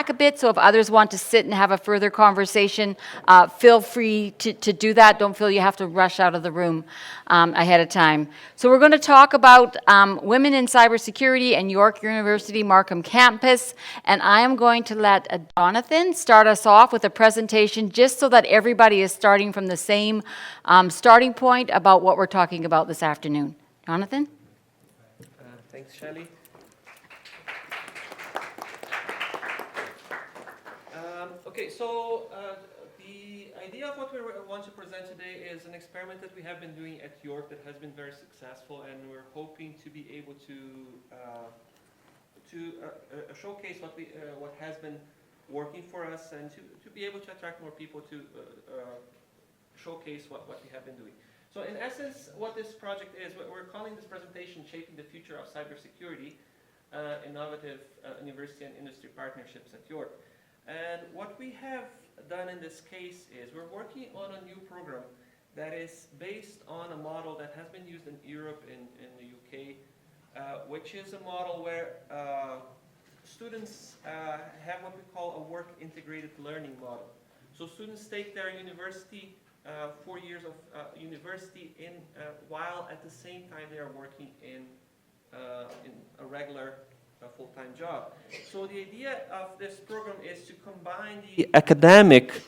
a bit, so if others want to sit and have a further conversation, feel free to do that. Don't feel you have to rush out of the room ahead of time. So we're going to talk about women in cybersecurity and York University Markham Campus, and I am going to let Jonathan start us off with a presentation just so that everybody is starting from the same starting point about what we're talking about this afternoon. Jonathan? Thanks, Shelley. Okay, so the idea of what we want to present today is an experiment that we have been doing at York that has been very successful, and we're hoping to be able to showcase what has been working for us, and to be able to attract more people to showcase what we have been doing. So in essence, what this project is, we're calling this presentation Shaping the Future of Cybersecurity, Innovative University and Industry Partnerships at York. And what we have done in this case is we're working on a new program that is based on a model that has been used in Europe and in the UK, which is a model where students have what we call a work integrated learning model. So students take their university, 4 years of university while at the same time they are working in a regular full-time job. So the idea of this program is to combine the academic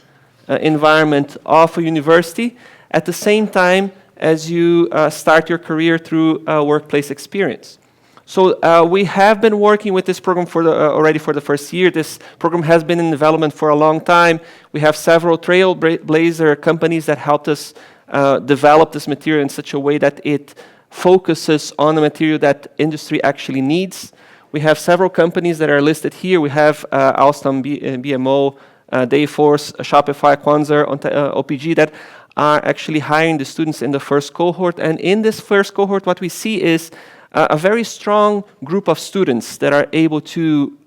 environment of a university at the same time as you start your career through workplace experience. So we have been working with this program already for the first year. This program has been in development for a long time. We have several trailblazer companies that helped us develop this material in such a way that it focuses on the material that industry actually needs. We have several companies that are listed here. We have Alstom, BMO, Dayforce, Shopify, Quanzer, OPG that are actually hiring the students in the first cohort. And in this first cohort, what we see is a very strong group of students that are able to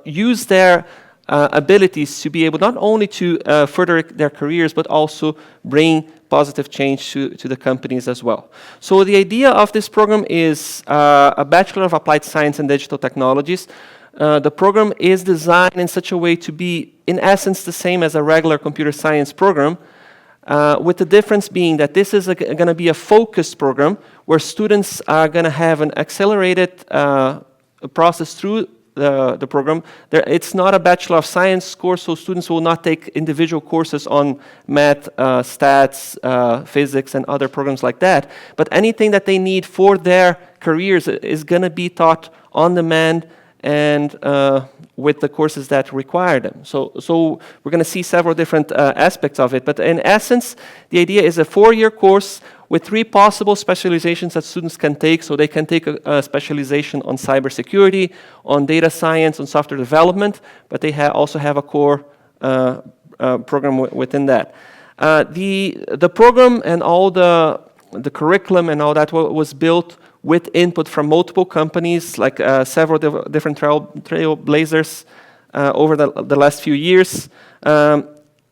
use their abilities to be able not only to further their careers, but also bring positive change to the companies as well. So the idea of this program is a Bachelor of Applied Science and Digital Technologies. The program is designed in such a way to be, in essence, the same as a regular computer science program, with the difference being that this is going to be a focused program where students are going to have an accelerated process through the program. It's not a Bachelor of Science course, so students will not take individual courses on math, stats, physics, and other programs like that. But anything that they need for their careers is going to be taught on demand and with the courses that require them. So we're going to see several different aspects of it. But in essence, the idea is a 4-year course with 3 possible specializations that students can take. So they can take a specialization on cybersecurity, on data science, on software development, but they also have a core program within that. The program and all the curriculum and all that was built with input from multiple companies, like several different trailblazers over the last few years.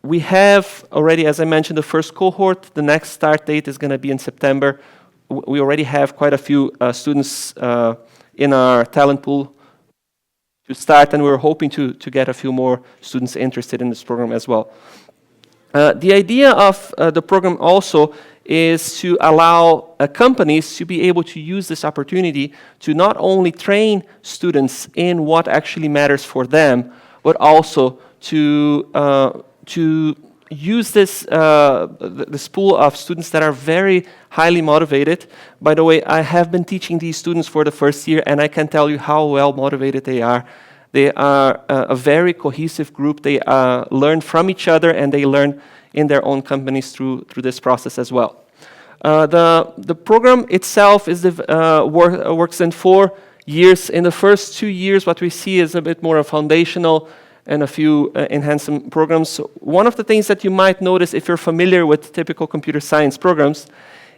We have already, as I mentioned, the first cohort. The next start date is going to be in September. We already have quite a few students in our talent pool to start, and we're hoping to get a few more students interested in this program as well. The idea of the program also is to allow companies to be able to use this opportunity to not only train students in what actually matters for them, but also to use this pool of students that are very highly motivated. By the way, I have been teaching these students for the first year, and I can tell you how well motivated they are. They are a very cohesive group. They learn from each other, and they learn in their own companies through this process as well. The program itself is works in 4 years. In the first 2 years, what we see is a bit more of foundational and a few enhancement programs. One of the things that you might notice if you're familiar with typical computer science programs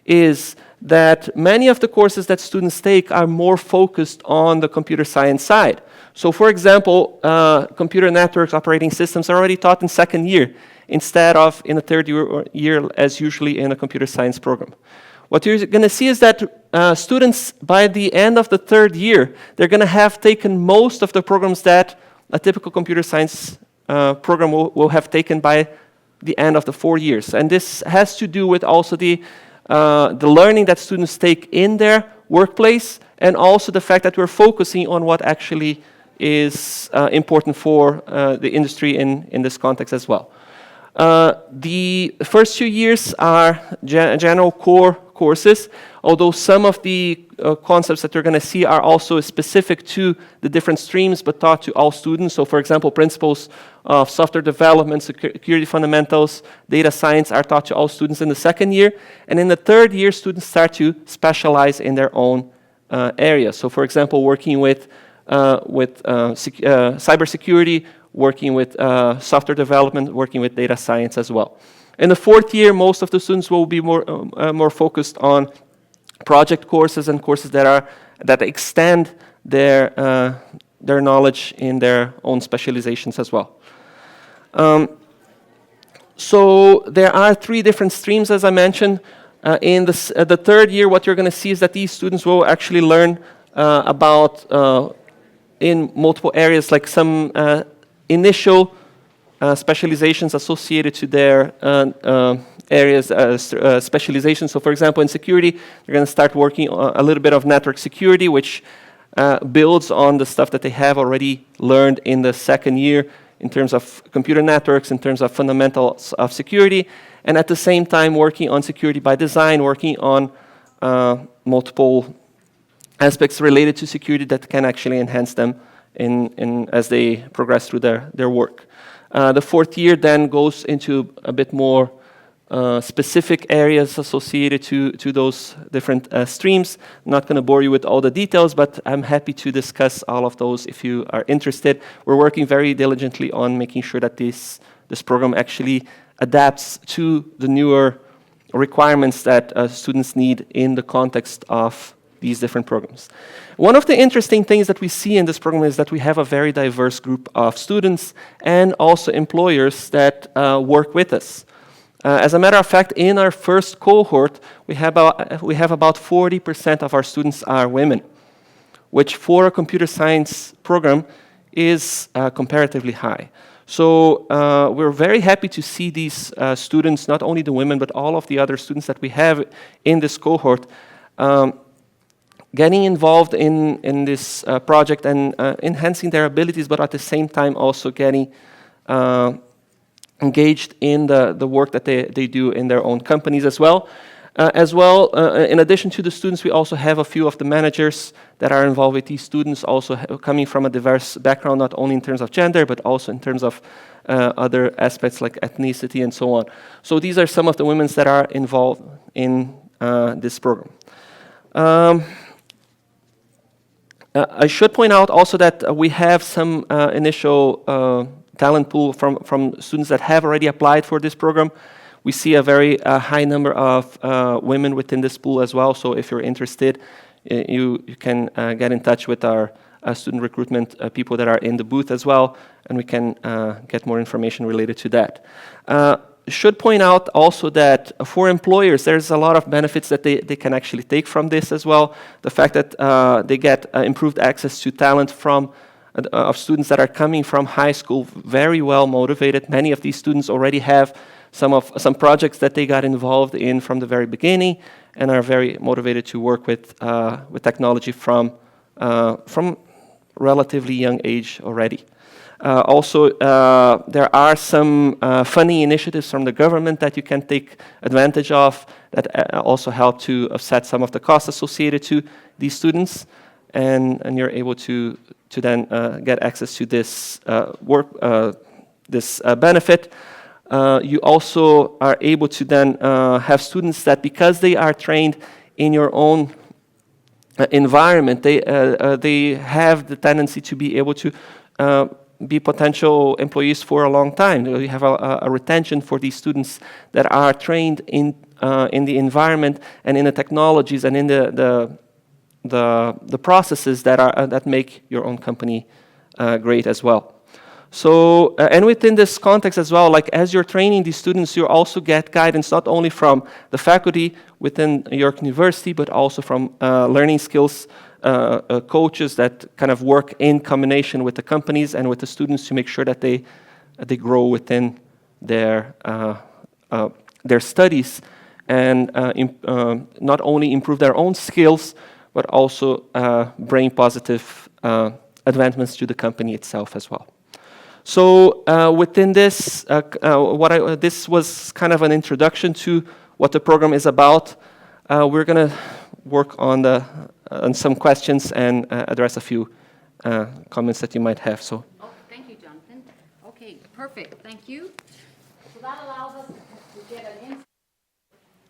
is that many of the courses that students take are more focused on the computer science side. So for example, computer networks, operating systems are already taught in second year instead of in the third year as usually in a computer science program. What you're going to see is that students, by the end of the third year, they're going to have taken most of the programs that a typical computer science program will have taken by the end of the 4 years. And this has to do with also the learning that students take in their workplace, and also the fact that we're focusing on what actually is important for the industry in this context as well. The first 2 years are general core courses, although some of the concepts that you're going to see are also specific to the different streams, but taught to all students. So for example, principles of software development, security fundamentals, data science are taught to all students in the second year. And in the third year, students start to specialize in their own area. So for example, working with cybersecurity, working with software development, working with data science as well. In the fourth year, most of the students will be more focused on project courses and courses that extend their knowledge in their own specializations as well. So there are 3 different streams, as I mentioned. In the third year, what you're going to see is that these students will actually learn about in multiple areas, like some initial specializations associated to their areas, specializations. So for example, in security, they're going to start working on a little bit of network security, which builds on the stuff that they have already learned in the second year in terms of computer networks, in terms of fundamentals of security, and at the same time working on security by design, working on multiple aspects related to security that can actually enhance them as they progress through their work. The fourth year then goes into a bit more specific areas associated to those different streams. I'm not going to bore you with all the details, but I'm happy to discuss all of those if you are interested. We're working very diligently on making sure that this program actually adapts to the newer requirements that students need in the context of these different programs. One of the interesting things that we see in this program is that we have a very diverse group of students and also employers that work with us. As a matter of fact, in our first cohort, we have about 40% of our students are women, which for a computer science program is comparatively high. So we're very happy to see these students, not only the women, but all of the other students that we have in this cohort, getting involved in this project and enhancing their abilities, but at the same time also getting engaged in the work that they do in their own companies as well. In addition to the students, we also have a few of the managers that are involved with these students, also coming from a diverse background, not only in terms of gender, but also in terms of other aspects like ethnicity and so on. So these are some of the women that are involved in this program. I should point out also that we have some initial talent pool from students that have already applied for this program. We see a very high number of women within this pool as well, so if you're interested, you can get in touch with our student recruitment people that are in the booth as well, and we can get more information related to that. Should point out also that for employers, there's a lot of benefits that they can actually take from this as well. The fact that they get improved access to talent from of students that are coming from high school, very well motivated. Many of these students already have some projects that they got involved in from the very beginning and are very motivated to work with technology from relatively young age already. Also, there are some funding initiatives from the government that you can take advantage of that also help to offset some of the costs associated to these students, and you're able to then get access to this benefit. You also are able to then have students that, because they are trained in your own environment, they have the tendency to be able to be potential employees for a long time. You have a retention for these students that are trained in the environment and in the technologies and in the processes that make your own company great as well. So, and within this context as well, like as you're training these students, you also get guidance not only from the faculty within York University, but also from learning skills coaches that kind of work in combination with the companies and with the students to make sure that they grow within their studies and not only improve their own skills, but also bring positive advancements to the company itself as well. So within this, this was kind of an introduction to what the program is about. We're going to work on some questions and address a few comments that you might have. So. Oh, thank you, Jonathan. Okay, perfect. Thank you. So that allows us to get an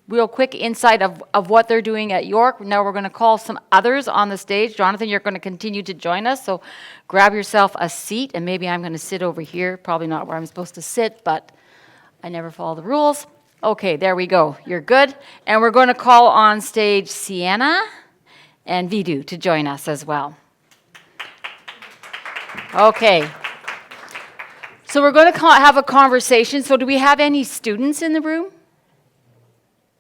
real quick insight of what they're doing at York. Now we're going to call some others on the stage. Jonathan, you're going to continue to join us, so grab yourself a seat, and maybe I'm going to sit over here. Probably not where I'm supposed to sit, but I never follow the rules. Okay, there we go. You're good. And we're going to call on stage Sienna and Vidu to join us as well. Okay. So we're going to have a conversation. So do we have any students in the room?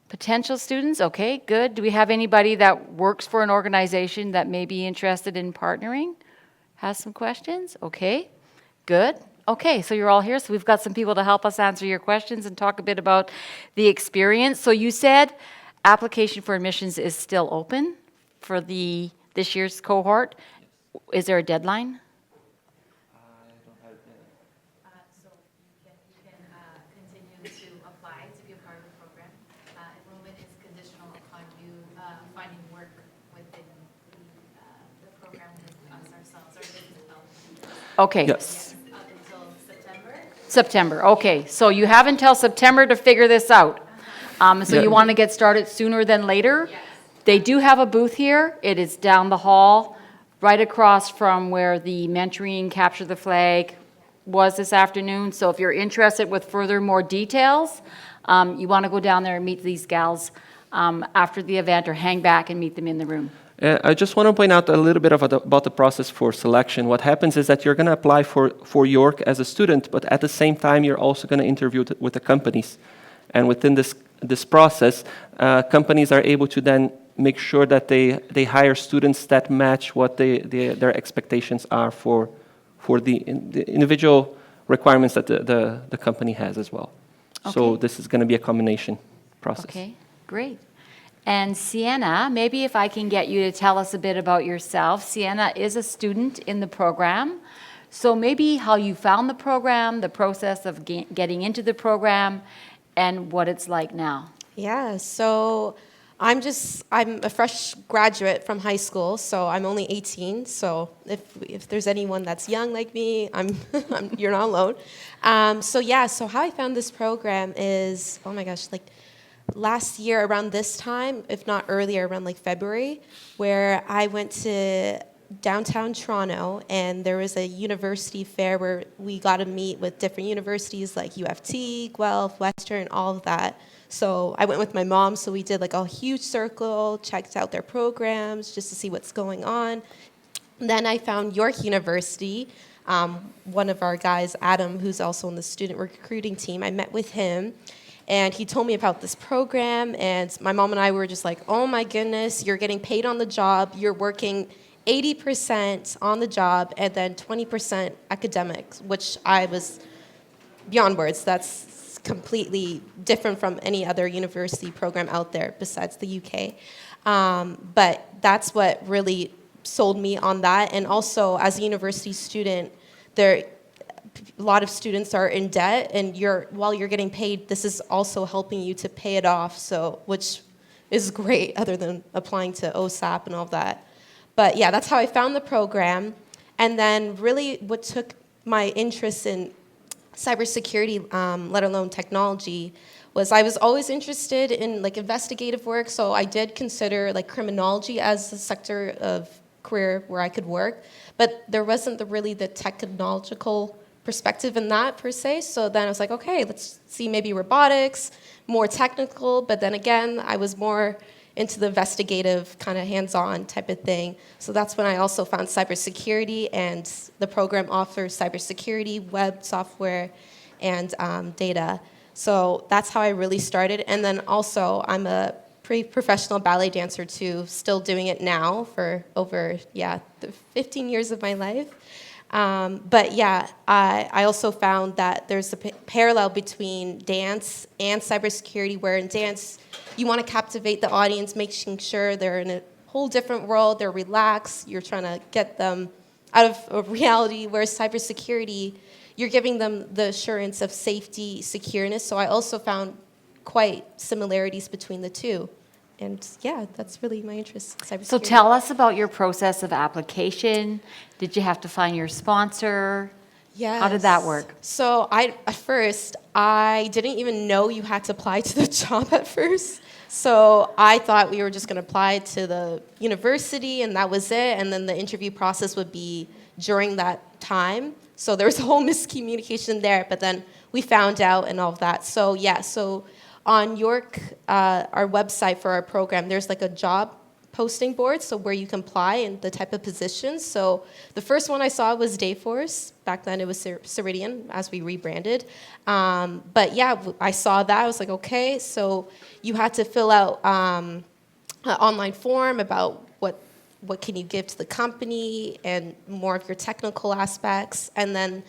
Potential students? Okay, good. Do we have anybody that works for an organization that may be interested in partnering? Has some questions? Okay, good. Okay, so you're all here. So we've got some people to help us answer your questions and talk a bit about the experience. So you said application for admissions is still open for this year's cohort. Is there a deadline? So you can continue to apply to be a part of the program. Enrollment is conditional upon you finding work within the program with us ourselves, our business development. Okay. Yes. Up until September. September, okay. So you have until September to figure this out. So you want to get started sooner than later? Yes. They do have a booth here. It is down the hall, right across from where the mentoring Capture the Flag was this afternoon. So if you're interested with more details, you want to go down there and meet these gals after the event, or hang back and meet them in the room. I just want to point out a little bit about the process for selection. What happens is that you're going to apply for York as a student, but at the same time, you're also going to interview with the companies. And within this process, companies are able to then make sure that they hire students that match what their expectations are for the individual requirements that the company has as well. Okay. So this is going to be a combination process. Okay, great. And Sienna, maybe if I can get you to tell us a bit about yourself. Sienna is a student in the program. So maybe how you found the program, the process of getting into the program, and what it's like now. Yeah, so I'm a fresh graduate from high school, so I'm only 18. So if there's anyone that's young like me, you're not alone. So how I found this program is, oh my gosh, like last year around this time, if not earlier, around like February, where I went to downtown Toronto, and there was a university fair where we got to meet with different universities like UFT, Guelph, Western, all of that. So I went with my mom, so we did like a huge circle, checked out their programs just to see what's going on. Then I found York University. One of our guys, Adam, who's also on the student recruiting team, I met with him, and he told me about this program, and my mom and I were just like, oh my goodness, you're getting paid on the job, you're working 80% on the job, and then 20% academics, which I was beyond words. That's completely different from any other university program out there besides the UK. But that's what really sold me on that. And also, as a university student, a lot of students are in debt, and while you're getting paid, this is also helping you to pay it off, so which is great, other than applying to OSAP and all that. But yeah, that's how I found the program. And then really what took my interest in cybersecurity, let alone technology, was I was always interested in like investigative work. So I did consider like criminology as a sector of career where I could work. But there wasn't really the technological perspective in that per se. So then I was like, okay, let's see maybe robotics, more technical. But then again, I was more into the investigative kind of hands-on type of thing. So that's when I also found cybersecurity, and the program offers cybersecurity, web software, and data. So that's how I really started. And then also I'm a pretty professional ballet dancer too, still doing it now for over, the 15 years of my life. But yeah, I also found that there's a parallel between dance and cybersecurity, where in dance, you want to captivate the audience, making sure they're in a whole different world, they're relaxed, you're trying to get them out of reality, whereas cybersecurity, you're giving them the assurance of safety, secureness. So I also found quite similarities between the two. And yeah, that's really my interest in cybersecurity. So tell us about your process of application. Did you have to find your sponsor? Yes. How did that work? So at first, I didn't even know you had to apply to the job at first. So I thought we were just going to apply to the university and that was it. And then the interview process would be during that time. So there was a whole miscommunication there, but then we found out and all of that. So yeah, so on York, our website for our program, there's like a job posting board, so where you can apply and the type of positions. So the first one I saw was Dayforce. Back then it was Ceridian, as we rebranded. But yeah, I saw that. I was like, okay. So you had to fill out an online form about what can you give to the company and more of your technical aspects. And then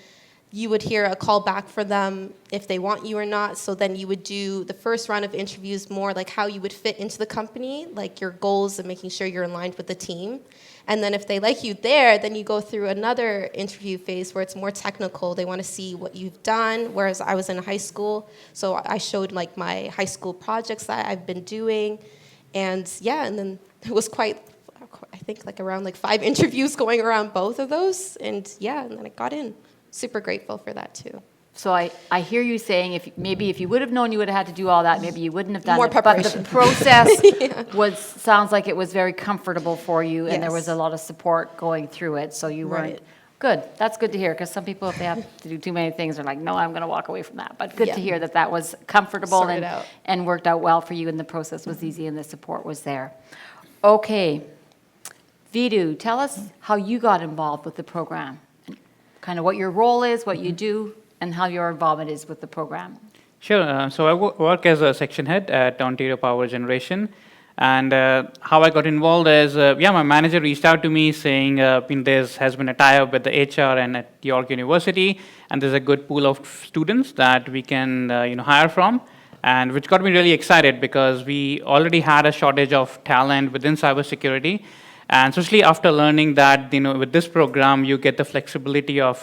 you would hear a call back for them if they want you or not. So then you would do the first round of interviews more like how you would fit into the company, like your goals and making sure you're aligned with the team. And then if they like you there, then you go through another interview phase where it's more technical. They want to see what you've done, whereas I was in high school. So I showed like my high school projects that I've been doing. And yeah, and then it was quite, I think like around like 5 interviews going around both of those. And yeah, and then I got in. Super grateful for that too. So I hear you saying if you would have known you would have had to do all that, maybe you wouldn't have done More it. preparation. But the process sounds like it was very comfortable for you, and there was Yes. a lot of support going through it. So you weren't Right. good. That's good to hear, because some people, if they have to do too many things, are like, no, I'm going to walk away from that. But good to Yeah. hear that that was comfortable Sorted out. and worked out well for you, and the process was easy, and the support was there. Okay, Vidu, tell us how you got involved with the program. Kind of what your role is, what you do, and how your involvement is with the program. Sure. So I work as a section head at Ontario Power Generation. And how I got involved is, my manager reached out to me saying there has been a tie-up with the HR and at York University, and there's a good pool of students that we can hire from, and which got me really excited because we already had a shortage of talent within cybersecurity. And especially after learning that, with this program, you get the flexibility of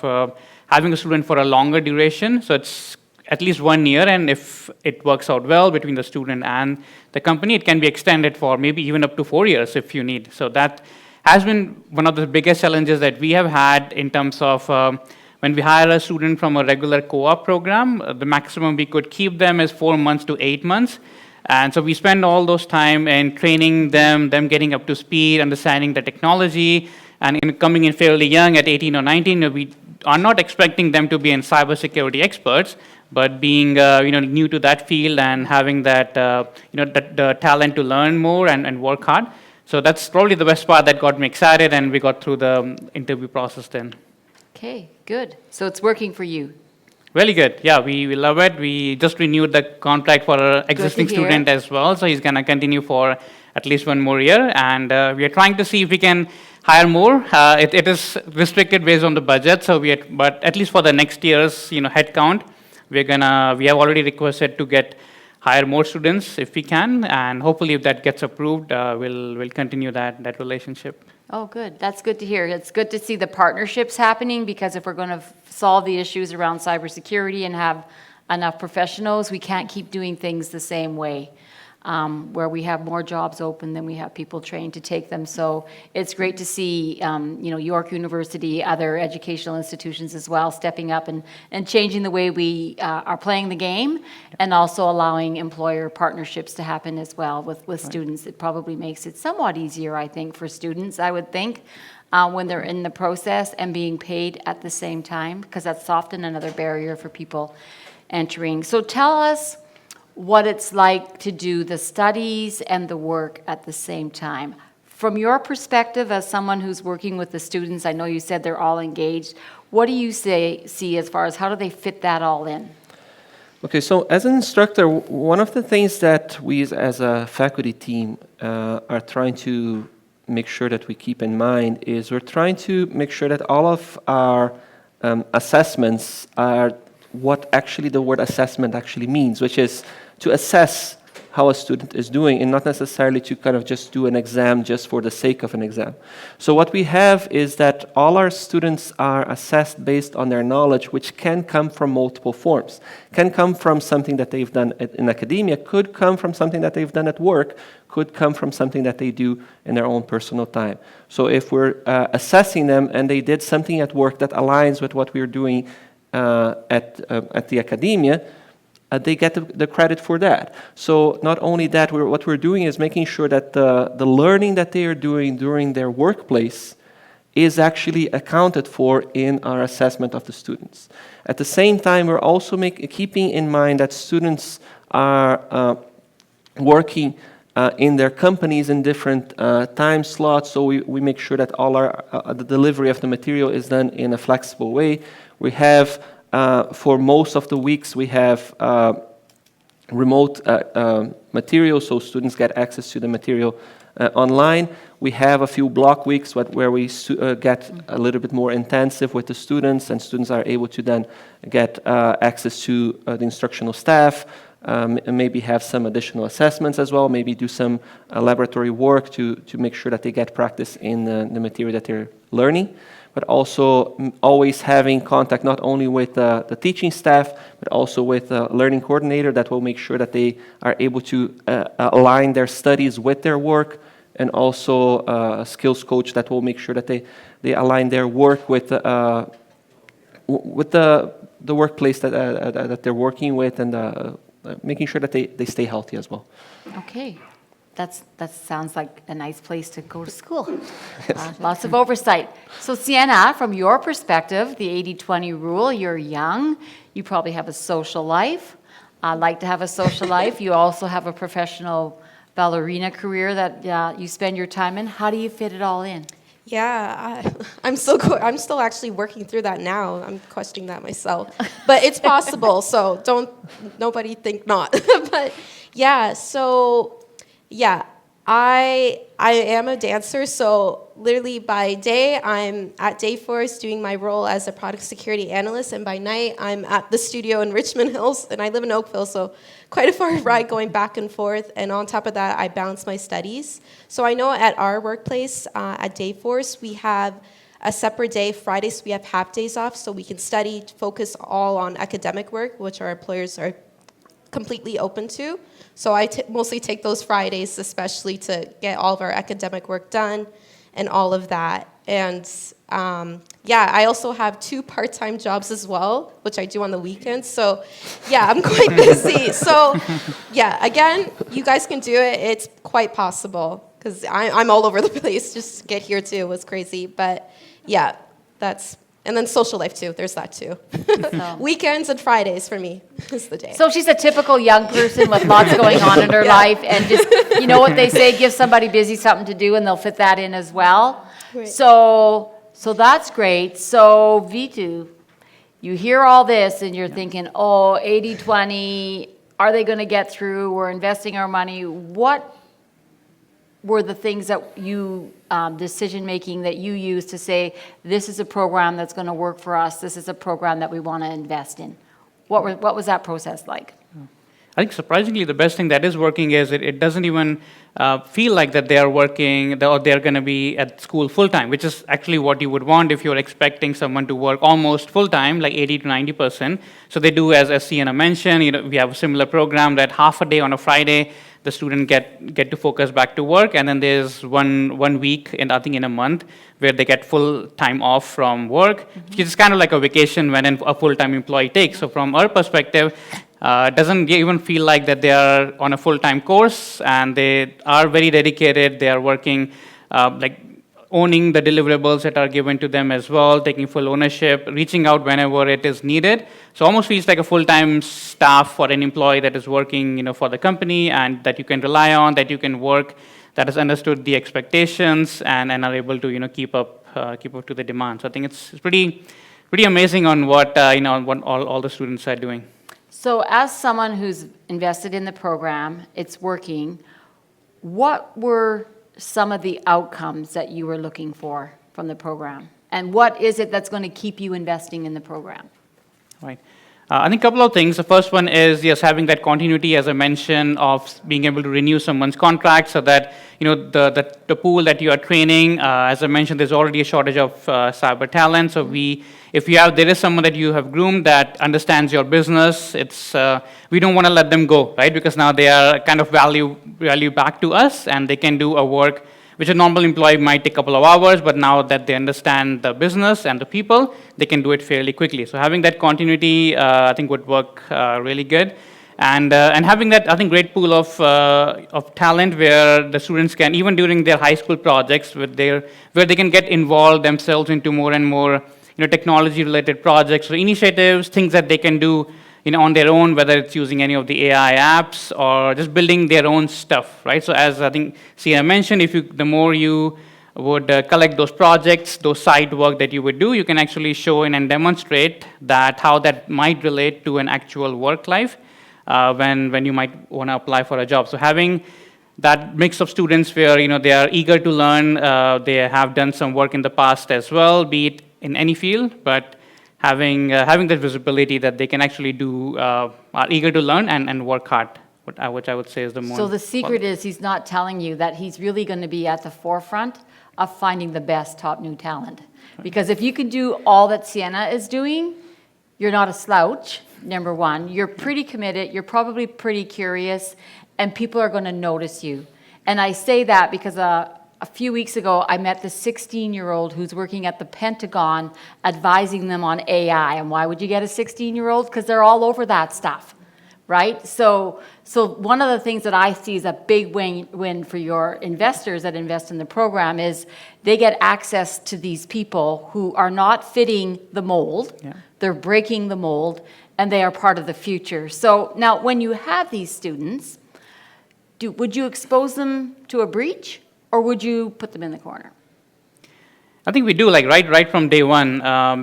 having a student for a longer duration. So it's at least 1 year, and if it works out well between the student and the company, it can be extended for maybe even up to 4 years if you need. So that has been one of the biggest challenges that we have had in terms of when we hire a student from a regular co-op program, the maximum we could keep them is 4 months to 8 months. And so we spend all those time in training them getting up to speed, understanding the technology, and coming in fairly young at 18 or 19, we are not expecting them to be in cybersecurity experts, but being new to that field and having that the talent to learn more and work hard. So that's probably the best part that got me excited, and we got through the interview process then. Okay, good. So it's working for you. Really good. Yeah, we love it. We just renewed the contract for an existing hear. student as well, so he's going to continue for at least 1 more year. And we are trying to see if we can hire more. It is restricted based on the budget, but at least for the next year's headcount, we have already requested to hire more students if we can, and hopefully if that gets approved, we'll continue that relationship. Oh, good. That's good to hear. It's good to see the partnerships happening, because if we're going to solve the issues around cybersecurity and have enough professionals, we can't keep doing things the same way. Where we have more jobs open than we have people trained to take them. So it's great to see, York University, other educational institutions as well, stepping up and changing the way we are playing the game, and also allowing employer partnerships to happen as well with students. It probably makes it somewhat easier, I think, for students, I would think, when they're in the process and being paid at the same time, because that's often another barrier for people entering. So tell us what it's like to do the studies and the work at the same time. From your perspective as someone who's working with the students, I know you said they're all engaged. What do you see as far as how do they fit that all in? Okay, so as an instructor, one of the things that we as a faculty team are trying to make sure that we keep in mind is we're trying to make sure that all of our assessments are what actually the word assessment actually means, which is to assess how a student is doing and not necessarily to kind of just do an exam just for the sake of an exam. So what we have is that all our students are assessed based on their knowledge, which can come from multiple forms. Can come from something that they've done in academia, could come from something that they've done at work, could come from something that they do in their own personal time. So if we're assessing them and they did something at work that aligns with what we're doing at the academia, they get the credit for that. So not only that, what we're doing is making sure that the learning that they are doing during their workplace is actually accounted for in our assessment of the students. At the same time, we're also keeping in mind that students are working in their companies in different time slots, so we make sure that all the delivery of the material is done in a flexible way. We have for most of the weeks, we have remote material, so students get access to the material online. We have a few block weeks where we get a little bit more intensive with the students, and students are able to then get access to the instructional staff, and maybe have some additional assessments as well, maybe do some laboratory work to make sure that they get practice in the material that they're learning, but also always having contact not only with the teaching staff, but also with a learning coordinator that will make sure that they are able to align their studies with their work, and also a skills coach that will make sure that they align their work with the workplace that they're working with, and making sure that they stay healthy as well. Okay. That sounds like a nice place to go to school. Lots of oversight. So Sienna, from your perspective, the 80-20 rule, you're young, you probably have a social life. I like to have a social life. You also have a professional ballerina career that you spend your time in. How do you fit it all in? Yeah, I'm still actually working through that now. I'm questioning that myself, but it's possible. So nobody think not. But yeah, so. Yeah, I am a dancer, so literally by day, I'm at Dayforce doing my role as a product security analyst, and by night, I'm at the studio in Richmond Hills, and I live in Oakville, so quite a far ride going back and forth, and on top of that, I balance my studies. So I know at our workplace, at Dayforce, we have a separate day. Fridays, we have half days off, so we can study, focus all on academic work, which our employers are completely open to. So I mostly take those Fridays, especially to get all of our academic work done and all of that. And yeah, I also have 2 part-time jobs as well, which I do on the weekends. So yeah, I'm quite busy. So yeah, again, you guys can do it. It's quite possible because I'm all over the place. Just to get here too was crazy. But yeah, and then social life too. There's that too. So. Weekends and Fridays for me is the day. So she's a typical young person with lots going on in her life, and just, you know what they say, give somebody busy something to do and they'll fit that in as well. Right. So that's great. So Vitu, you hear all this and you're thinking, oh, 80-20, are they going to get through? We're investing our money. What were the things that you, decision-making that you used to say, this is a program that's going to work for us, this is a program that we want to invest in? What was that process like? I think surprisingly, the best thing that is working is it doesn't even feel like that they are working or they're going to be at school full-time, which is actually what you would want if you're expecting someone to work almost full-time, like 80 to 90%. So they do, as Sienna mentioned, we have a similar program that half a day on a Friday, the student get to focus back to work, and then there's one week, I think in a month, where they get full time off from work, which is kind of like a vacation when a full-time employee takes. So from our perspective, it doesn't even feel like that they are on a full-time course, and they are very dedicated. They are working, owning the deliverables that are given to them as well, taking full ownership, reaching out whenever it is needed. So almost feels like a full-time staff for an employee that is working, for the company, and that you can rely on, that you can work, that has understood the expectations, and are able to, keep up to the demand. So I think it's pretty amazing on what what all the students are doing. So as someone who's invested in the program, it's working, what were some of the outcomes that you were looking for from the program? And what is it that's going to keep you investing in the program? Right. I think a couple of things. The first one is, yes, having that continuity, as I mentioned, of being able to renew someone's contract so that, the pool that you are training, as I mentioned, there's already a shortage of cyber talent. So if there is someone that you have groomed that understands your business, we don't want to let them go, right? Because now they are kind of value back to us, and they can do a work which a normal employee might take a couple of hours, but now that they understand the business and the people, they can do it fairly quickly. So having that continuity, I think, would work really good. And having that, I think, great pool of talent where the students can, even during their high school projects, where they can get involved themselves into more and more technology-related projects or initiatives, things that they can do on their own, whether it's using any of the AI apps or just building their own stuff, right? So as I think Sienna mentioned, the more you would collect those projects, those side work that you would do, you can actually show and demonstrate how that might relate to an actual work life when you might want to apply for a job. So having that mix of students where they are eager to learn, they have done some work in the past as well, be it in any field, but having that visibility that they can actually do, are eager to learn and work hard, which I would say is the more. So the secret is he's not telling you that he's really going to be at the forefront of finding the best top new talent. Because if you can do all that Sienna is doing, you're not a slouch, number one. You're pretty committed, you're probably pretty curious, and people are going to notice you. And I say that because a few weeks ago, I met this 16-year-old who's working at the Pentagon advising them on AI. And why would you get a 16-year-old? Because they're all over that stuff, right? So one of the things that I see as a big win for your investors that invest in the program is they get access to these people who are not fitting the mold. Yeah. They're breaking the mold, and they are part of the future. So now when you have these students, would you expose them to a breach? Or would you put them in the corner? I think we do, right from day one.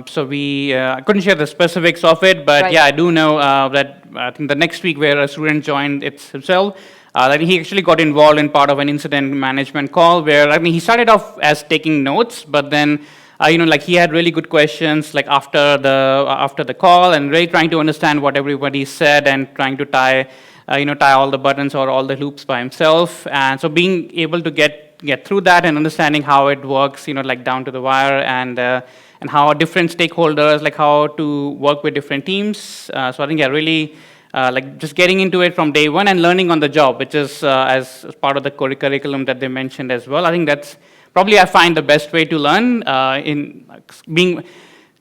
So I couldn't share the specifics of it, but Right. yeah, I do know that I think the next week where a student joined himself, that he actually got involved in part of an incident management call where, he started off as taking notes, but then, he had really good questions, after the call, and really trying to understand what everybody said and trying to tie all the buttons or all the loops by himself. And so being able to get through that and understanding how it works, down to the wire, and how different stakeholders, how to work with different teams. So I think, really, just getting into it from day one and learning on the job, which is as part of the curriculum that they mentioned as well. I think that's probably, I find, the best way to learn in being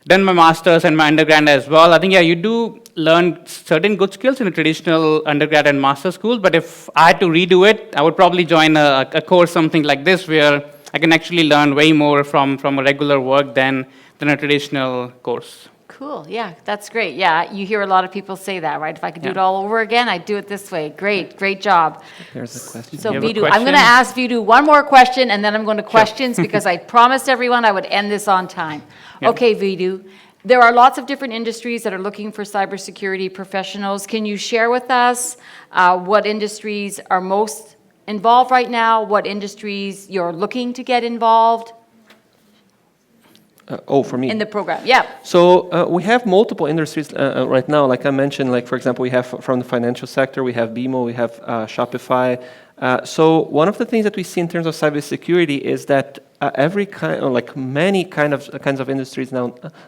done my master's and my undergrad as well. I think, you do learn certain good skills in a traditional undergrad and master's school, but if I had to redo it, I would probably join a course, something like this, where I can actually learn way more from a regular work than a traditional course. Cool, yeah, that's great. Yeah, you hear a lot of people say that, right? If I could do it all over again, I'd do it this way. Great job. There's a question. So You have a Vidu, I'm going to question? ask Vidu one more question, and then I'm going to questions, because I promised everyone I would end this on time. Yeah. Okay, Vidu, there are lots of different industries that are looking for cybersecurity professionals. Can you share with us what industries are most involved right now, what industries you're looking to get involved For me. in the program? Yeah. So we have multiple industries right now. Like I mentioned, for example, we have from the financial sector, we have BMO, we have Shopify. So one of the things that we see in terms of cybersecurity is that every kind, many kinds of industries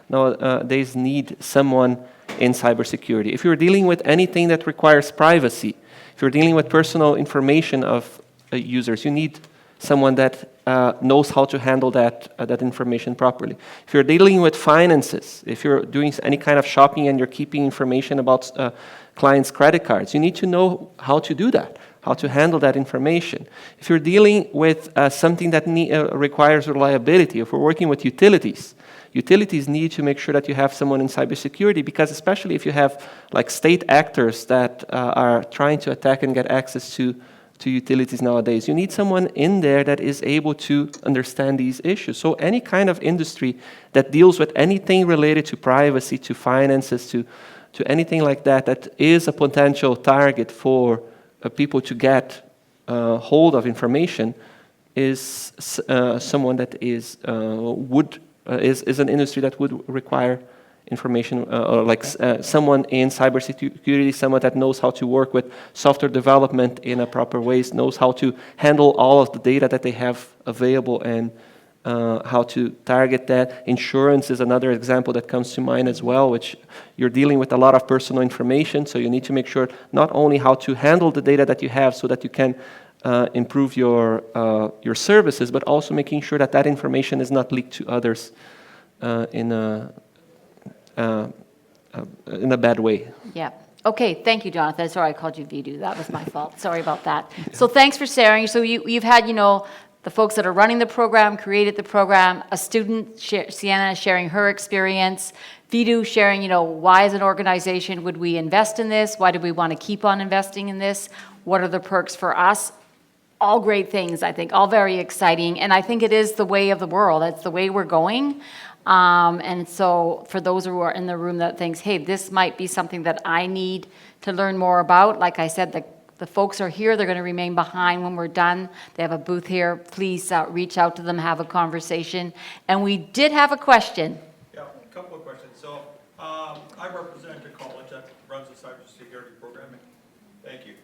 nowadays need someone in cybersecurity. If you're dealing with anything that requires privacy, if you're dealing with personal information of users, you need someone that knows how to handle that information properly. If you're dealing with finances, if you're doing any kind of shopping and you're keeping information about clients' credit cards, you need to know how to do that, how to handle that information. If you're dealing with something that requires reliability, if we're working with utilities need to make sure that you have someone in cybersecurity, because especially if you have state actors that are trying to attack and get access to utilities nowadays, you need someone in there that is able to understand these issues. So any kind of industry that deals with anything related to privacy, to finances, to anything like that that is a potential target for people to get hold of information is someone that is an industry that would require information, or like someone in cybersecurity, someone that knows how to work with software development in a proper ways, knows how to handle all of the data that they have available and how to target that. Insurance is another example that comes to mind as well, which you're dealing with a lot of personal information, so you need to make sure not only how to handle the data that you have so that you can improve your services, but also making sure that that information is not leaked to others in a bad way. Yeah. Okay, thank you, Jonathan. Sorry, I called you Vidu. That was my fault. Sorry about that. So thanks for sharing. So you've had, the folks that are running the program, created the program, a student, Sienna, sharing her experience, Vidu sharing, why as an organization would we invest in this? Why do we want to keep on investing in this? What are the perks for us? All great things, I think, all very exciting. And I think it is the way of the world. It's the way we're going. And so for those who are in the room that thinks, hey, this might be something that I need to learn more about, like I said, the folks are here. They're going to remain behind when we're done. They have a booth here. Please reach out to them, have a conversation. And we did have a question. Yeah, a couple of questions. So I represent a college that runs a cybersecurity programming. Thank you.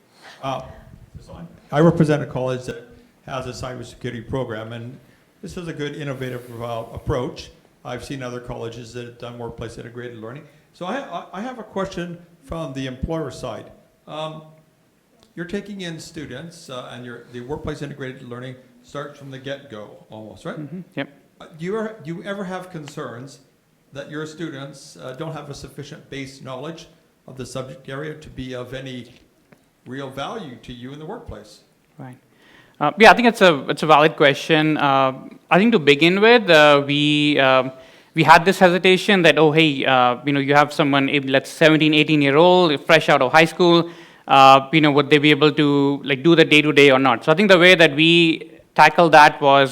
This line. I represent a college that has a cybersecurity program, and this is a good innovative approach. I've seen other colleges that have done workplace integrated learning. So I have a question from the employer side. You're taking in students, and the workplace integrated learning starts from the get-go, almost, right? Mm-hmm. Yep. Do you ever have concerns that your students don't have a sufficient base knowledge of the subject area to be of any real value to you in the workplace? Right. Yeah, I think it's a valid question. I think to begin with, we had this hesitation that, oh, hey, you have someone, let's 17, 18-year-old, fresh out of high school, would they be able to do the day-to-day or not? So I think the way that we tackled that was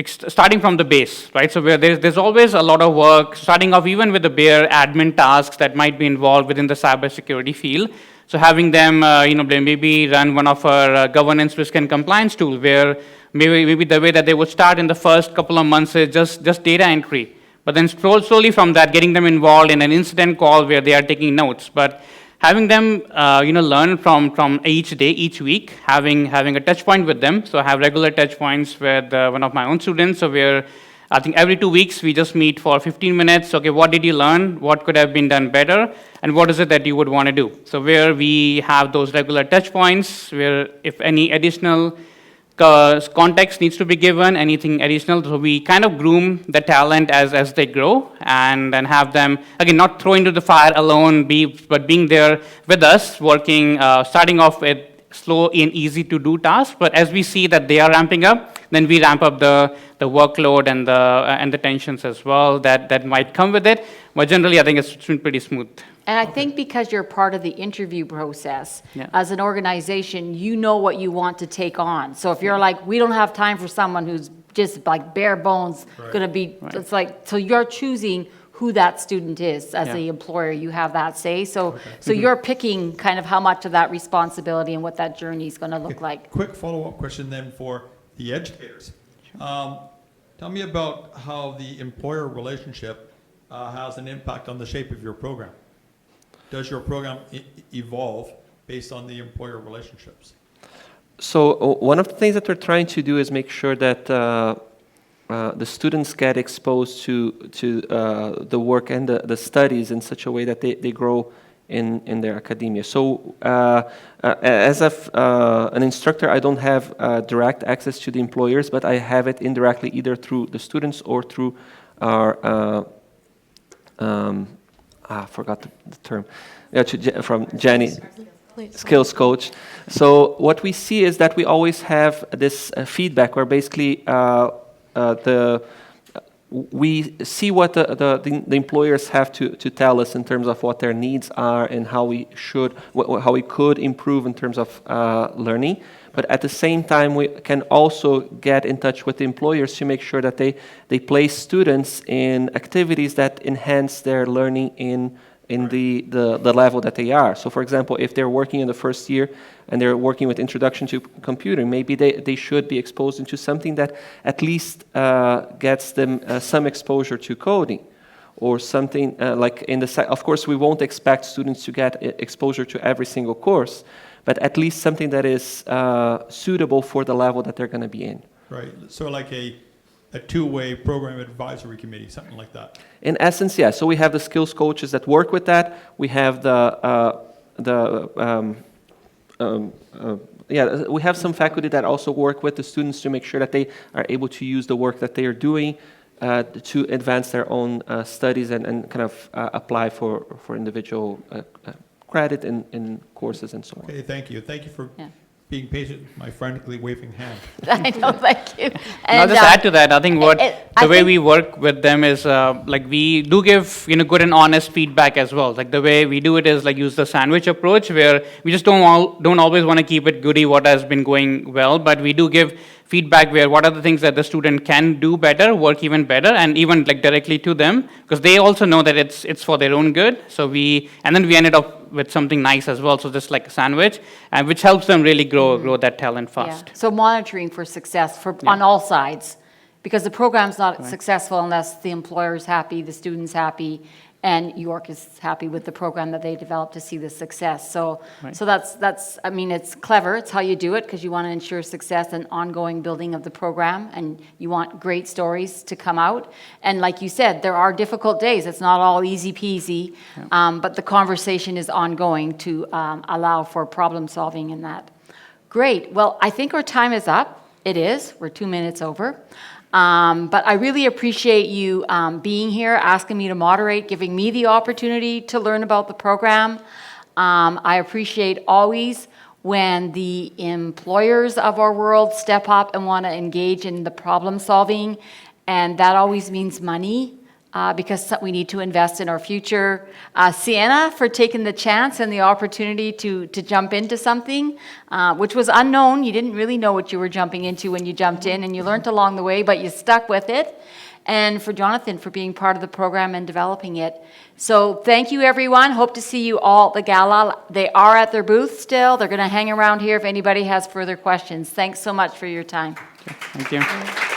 starting from the base, right? So there's always a lot of work, starting off even with the bare admin tasks that might be involved within the cybersecurity field. So having them, maybe run one of our governance, risk, and compliance tool, where maybe the way that they would start in the first couple of months is just data entry. But then slowly from that, getting them involved in an incident call where they are taking notes. But having them, learn from each day, each week, having a touch point with them. So I have regular touch points with one of my own students. So where I think every 2 weeks we just meet for 15 minutes. Okay, what did you learn? What could have been done better? And what is it that you would want to do? So where we have those regular touch points, where if any additional context needs to be given, anything additional, so we kind of groom the talent as they grow, and then have them, again, not throw into the fire alone, but being there with us, working, starting off with slow and easy to do tasks, but as we see that they are ramping up, then we ramp up the workload and the tensions as well that might come with it. But generally, I think it's been pretty smooth. And I think because you're part of the interview process, Yeah. as an organization, you know what you want to take on. So if you're like, we don't have time for someone who's just like bare bones, going to be, it's like, so you're choosing who that student is. As Yeah. the employer, you have that say. So you're picking kind of how much of that responsibility and what that journey is going to look like. Quick follow-up question then for the educators. Tell me about how the employer relationship has an impact on the shape of your program. Does your program evolve based on the employer relationships? So one of the things that we're trying to do is make sure that the students get exposed to the work and the studies in such a way that they grow in their academia. So as an instructor, I don't have direct access to the employers, but I have it indirectly either through the students or through our I forgot the term. Yeah, from Jenny, skills coach. So what we see is that we always have this feedback where basically we see what the employers have to tell us in terms of what their needs are and how we could improve in terms of learning. But at the same time, we can also get in touch with the employers to make sure that they place students in activities that enhance their learning in in the level that they are. So for example, if they're working in the first year and they're working with introduction to computing, maybe they should be exposed into something that at least gets them some exposure to coding, or something like of course we won't expect students to get exposure to every single course, but at least something that is suitable for the level that they're going to be in. Right, so like a two-way program advisory committee, something like that. In essence, yeah. So we have the skills coaches that work with that. We have we have some faculty that also work with the students to make sure that they are able to use the work that they are doing to advance their own studies and kind of apply for individual credit in courses and so on. Okay, thank you. Thank you for being patient with my frantically waving hand. I know, thank you. And I'll just add to that. I think I the way think- we work with them is like we do give good and honest feedback as well. Like the way we do it is like use the sandwich approach, where we just don't always want to keep it goody what has been going well, but we do give feedback where what are the things that the student can do better, work even better, and even like directly to them, because they also know that it's for their own good. So then we ended up with something nice as well. So just like a sandwich, and which helps them really grow that talent fast. Yeah. So monitoring for success on all sides, because the program's not successful unless the employer is happy, the student's happy, and York is happy with the program that they developed to see the success. So that's I mean, it's clever. It's how you do it, because you want to ensure success and ongoing building of the program, and you want great stories to come out. And like you said, there are difficult days. It's not all easy peasy, but the conversation is ongoing to allow for problem solving in that. Great. Well, I think our time is up. It is. We're 2 minutes over. But I really appreciate you being here, asking me to moderate, giving me the opportunity to learn about the program. I appreciate always when the employers of our world step up and want to engage in the problem solving, and that always means money. Because we need to invest in our future. Sienna, for taking the chance and the opportunity to jump into something, which was unknown. You didn't really know what you were jumping into when you jumped in, and you learned along the way, but you stuck with it. And for Jonathan, for being part of the program and developing it. So thank you, everyone. Hope to see you all at the gala. They are at their booth still. They're going to hang around here if anybody has further questions. Thanks so much for your time. Thank you.